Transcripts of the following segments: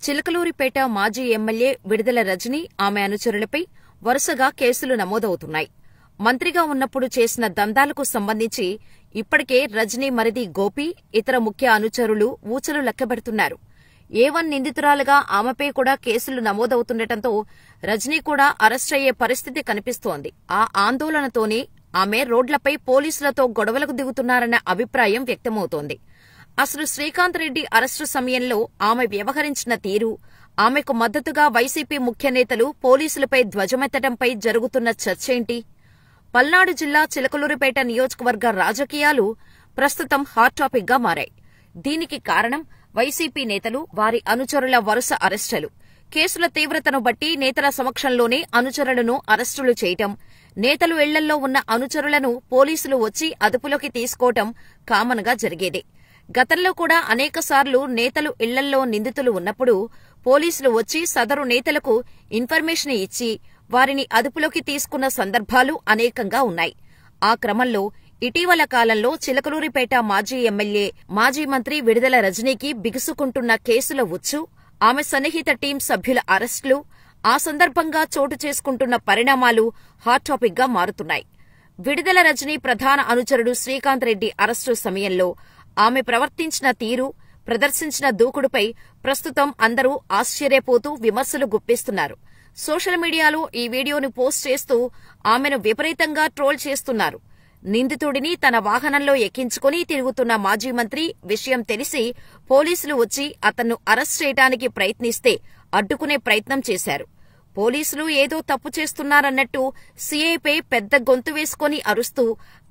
చిలకలూరిపేట మాజీ ఎమ్మెల్యే విడుదల రజని, ఆమె అనుచరులపై వరుసగా కేసులు నమోదవుతున్నాయి. మంత్రిగా ఉన్నప్పుడు చేసిన దందాలకు సంబంధించి ఇప్పటికే రజనీ మరిది గోపి, ఇతర ముఖ్య అనుచరులు ఊచలు లెక్కబెడుతున్నారు. A1 నిందితురాలుగా ఆమెపై కూడా కేసులు నమోదవుతుండటంతో రజనీ కూడా అరెస్టయ్యే పరిస్థితి కనిపిస్తోంది. ఆ ఆందోళనతోనే ఆమె రోడ్లపై పోలీసులతో గొడవలకు దిగుతున్నారన్న అభిప్రాయం వ్యక్తమవుతోంది. అసలు శ్రీకాంత్ రెడ్డి అరెస్టు సమయంలో ఆమె వ్యవహరించిన తీరు, ఆమెకు మద్దతుగా వైసీపీ ముఖ్య నేతలు పోలీసులపై ధ్వజమెత్తడంపై జరుగుతున్న చర్చేంటి? పల్నాడు జిల్లా చిలకలూరిపేట నియోజకవర్గ రాజకీయాలు ప్రస్తుతం హాట్ టాపిక్ గా మారాయి. దీనికి కారణం వైసీపీ నేతలు, వారి అనుచరుల వరుస అరెస్టులు. కేసుల తీవ్రతను బట్టి నేతల సమక్షంలోనే అనుచరులను అరెస్టులు చేయటం, నేతలు ఇళ్లల్లో ఉన్న అనుచరులను పోలీసులు వచ్చి అదుపులోకి తీసుకోవటం కామన్ గా జరిగేదే. గతంలో కూడా అనేకసార్లు నేతలు ఇళ్లల్లో నిందితులు ఉన్నప్పుడు పోలీసులు వచ్చి సదరు నేతలకు ఇన్ఫర్మేషన్ ఇచ్చి వారిని అదుపులోకి తీసుకున్న సందర్భాలు అనేకంగా ఉన్నాయి. ఆ క్రమంలో ఇటీవల కాలంలో చిలకలూరిపేట మాజీ ఎమ్మెల్యే, మాజీ మంత్రి విడుదల రజనీకి బిగుసుకుంటున్న కేసుల ఉచ్చు, ఆమె సన్నిహిత టీం సభ్యుల అరెస్టులు, ఆ సందర్భంగా చోటు చేసుకుంటున్న పరిణామాలు హాట్ టాపిక్ గా మారుతున్నాయి. విడుదల రజనీ ప్రధాన అనుచరుడు శ్రీకాంత్ రెడ్డి అరెస్టు సమయంలో ఆమె ప్రవర్తించిన తీరు, ప్రదర్శించిన దూకుడుపై ప్రస్తుతం అందరూ ఆశ్చర్యపోతూ విమర్శలు గుప్పిస్తున్నారు. సోషల్ మీడియాలో ఈ వీడియోను పోస్ట్ చేస్తూ ఆమెను విపరీతంగా ట్రోల్ చేస్తున్నారు. నిందితుడిని తన వాహనంలో ఎక్కించుకుని తిరుగుతున్న మాజీ మంత్రి విషయం తెలిసి పోలీసులు వచ్చి అతన్ను అరెస్ట్ చేయడానికి ప్రయత్నిస్తే అడ్డుకునే ప్రయత్నం చేశారు. పోలీసులు ఏదో తప్పు చేస్తున్నారన్నట్టు సీఐపై పెద్ద గొంతు వేసుకుని అరుస్తూ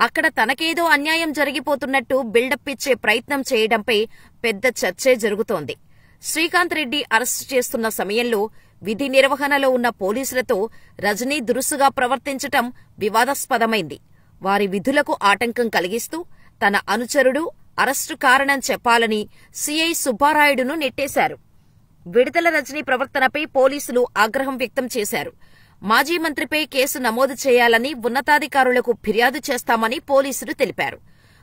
అక్కడ తనకేదో అన్యాయం జరిగిపోతున్నట్టు బిల్డప్ ఇచ్చే ప్రయత్నం చేయడంపై పెద్ద చర్చే జరుగుతోంది. శ్రీకాంత్ రెడ్డి అరెస్టు చేస్తున్న సమయంలో విధి నిర్వహణలో ఉన్న పోలీసులతో రజనీ దురుసుగా ప్రవర్తించటం వివాదాస్పదమైంది. వారి విధులకు ఆటంకం కలిగిస్తూ తన అనుచరుడు అరెస్టు కారణం చెప్పాలని సీఐ సుబ్బారాయుడును నెట్టేశారు. విడుదల రజనీ ప్రవర్తనపై పోలీసులు ఆగ్రహం వ్యక్తం చేశారు. మాజీ మంత్రిపై కేసు నమోదు చేయాలని ఉన్నతాధికారులకు ఫిర్యాదు చేస్తామని పోలీసులు తెలిపారు.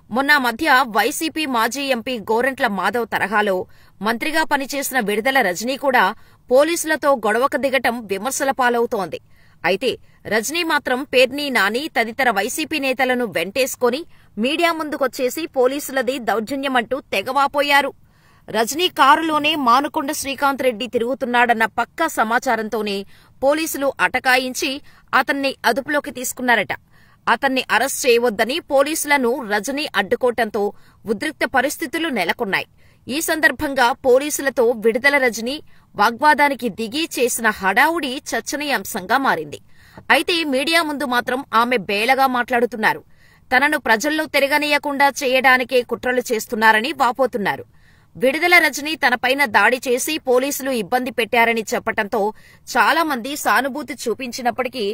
మొన్న మధ్య వైసీపీ మాజీ ఎంపీ గోరంట్ల మాధవ్ తరహాలో మంత్రిగా పనిచేసిన విడుదల రజనీ కూడా పోలీసులతో గొడవకు దిగటం విమర్శల పాలవుతోంది. అయితే రజనీ మాత్రం పేర్ని నాని తదితర వైసీపీ నేతలను వెంటేసుకుని మీడియా ముందుకొచ్చేసి పోలీసులది దౌర్జన్యమంటూ తెగవాపోయారు. రజనీ కారులోనే మానుకొండ శ్రీకాంత్ రెడ్డి తిరుగుతున్నాడన్న పక్కా సమాచారంతోనే పోలీసులు అటకాయించి అతన్ని అదుపులోకి తీసుకున్నారట. అతన్ని అరెస్ట్ చేయవద్దని పోలీసులను రజనీ అడ్డుకోవటంతో ఉద్రిక్త పరిస్థితులు నెలకొన్నాయి. ఈ సందర్భంగా పోలీసులతో విడుదల రజనీ వాగ్వాదానికి దిగి చేసిన హడావుడి చర్చనీయాంశంగా మారింది. అయితే మీడియా ముందు మాత్రం ఆమె బేలగా మాట్లాడుతున్నారు. తనను ప్రజల్లో తిరగనీయకుండా చేయడానికే కుట్రలు చేస్తున్నారని వాపోతున్నారు. విడుదల రజనీ తనపైన దాడి చేసి పోలీసులు ఇబ్బంది పెట్టారని చెప్పటంతో చాలా మంది సానుభూతి చూపించినప్పటికీ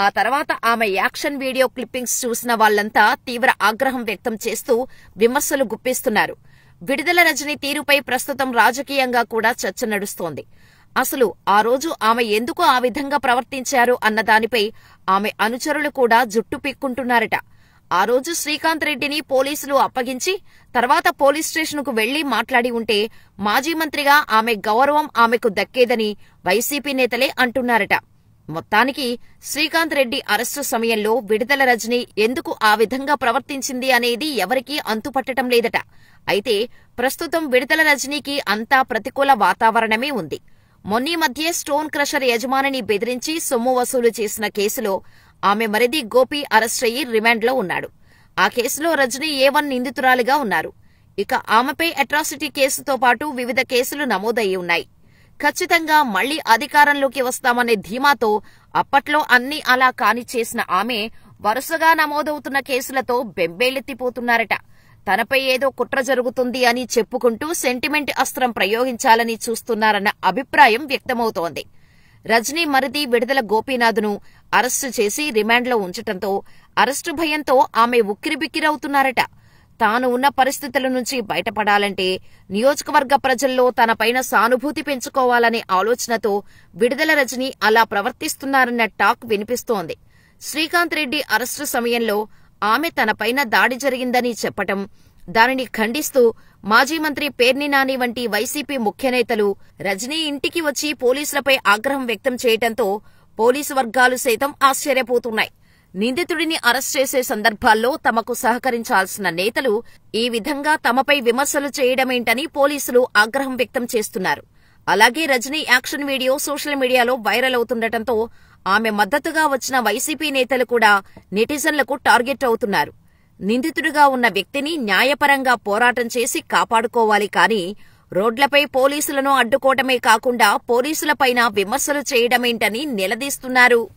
ఆ తర్వాత ఆమె యాక్షన్ వీడియో క్లిప్పింగ్స్ చూసిన వాళ్లంతా తీవ్ర ఆగ్రహం వ్యక్తం చేస్తూ విమర్శలు గుప్పిస్తున్నారు. విడుదల రజనీ తీరుపై ప్రస్తుతం రాజకీయంగా కూడా చర్చ నడుస్తోంది. అసలు ఆ రోజు ఆమె ఎందుకు ఆ విధంగా ప్రవర్తించారు అన్న దానిపై ఆమె అనుచరులు కూడా జుట్టు పీక్కుంటున్నారట. ఆ రోజు శ్రీకాంత్ రెడ్డిని పోలీసులు అప్పగించి తర్వాత పోలీస్ స్టేషన్కు వెళ్లి మాట్లాడి ఉంటే మాజీ మంత్రిగా ఆమె గౌరవం ఆమెకు దక్కేదని వైసీపీ నేతలే అంటున్నారట. మొత్తానికి శ్రీకాంత్ రెడ్డి అరెస్టు సమయంలో విడుదల రజనీ ఎందుకు ఆ విధంగా ప్రవర్తించింది అనేది ఎవరికీ అంతుపట్టడం లేదట. అయితే ప్రస్తుతం విడుదల రజనీకి అంతా ప్రతికూల వాతావరణమే ఉంది. మొన్నీ మధ్యే స్టోన్ క్రషర్ యజమానిని బెదిరించి సొమ్ము వసూలు చేసిన కేసులో ఆమె మరిది గోపి అరెస్టయ్యి రిమాండ్లో ఉన్నాడు. ఆ కేసులో రజనీ A1 నిందితురాలిగా ఉన్నారు. ఇక ఆమెపై అట్రాసిటీ కేసుతో పాటు వివిధ కేసులు నమోదయ్యి ఉన్నాయి. ఖచ్చితంగా మళ్లీ అధికారంలోకి వస్తామనే ధీమాతో అప్పట్లో అన్నీ అలా కాని చేసిన ఆమె వరుసగా నమోదవుతున్న కేసులతో బెంబేలెత్తిపోతున్నారట. తనపై ఏదో కుట్ర జరుగుతుంది అని చెప్పుకుంటూ సెంటిమెంట్ అస్త్రం ప్రయోగించాలని చూస్తున్నారన్న అభిప్రాయం వ్యక్తమవుతోంది. రజనీ మరిది విడుదల గోపీనాథ్ను అరెస్టు చేసి రిమాండ్లో ఉంచటంతో అరెస్టు భయంతో ఆమె ఉక్కిరిబిక్కిరవుతున్నారట. తాను ఉన్న పరిస్థితుల నుంచి బయటపడాలంటే నియోజకవర్గ ప్రజల్లో తనపైన సానుభూతి పెంచుకోవాలనే ఆలోచనతో విడుదల రజనీ అలా ప్రవర్తిస్తున్నారన్న టాక్ వినిపిస్తోంది. శ్రీకాంత్ రెడ్డి అరెస్టు సమయంలో ఆమె తనపైన దాడి జరిగిందని చెప్పటం, దానిని ఖండిస్తూ మాజీ మంత్రి పేర్ని నాని వంటి వైసీపీ ముఖ్యనేతలు రజనీ ఇంటికి వచ్చి పోలీసులపై ఆగ్రహం వ్యక్తం చేయడంతో పోలీసు వర్గాలు సైతం ఆశ్చర్యపోతున్నాయి. నిందితుడిని అరెస్ట్ చేసే సందర్భాల్లో తమకు సహకరించాల్సిన నేతలు ఈ విధంగా తమపై విమర్శలు చేయడమేంటని పోలీసులు ఆగ్రహం వ్యక్తం చేస్తున్నారు. అలాగే రజనీ యాక్షన్ వీడియో సోషల్ మీడియాలో వైరల్ అవుతుండటంతో ఆమె మద్దతుగా వచ్చిన వైసీపీ నేతలు కూడా నెటిజన్లకు టార్గెట్ అవుతున్నారు. నిందితుడిగా ఉన్న వ్యక్తిని న్యాయపరంగా పోరాటం చేసి కాపాడుకోవాలి కానీ రోడ్లపై పోలీసులను అడ్డుకోవడమే కాకుండా పోలీసులపైన విమర్శలు చేయడమేంటని నిలదీస్తున్నారు.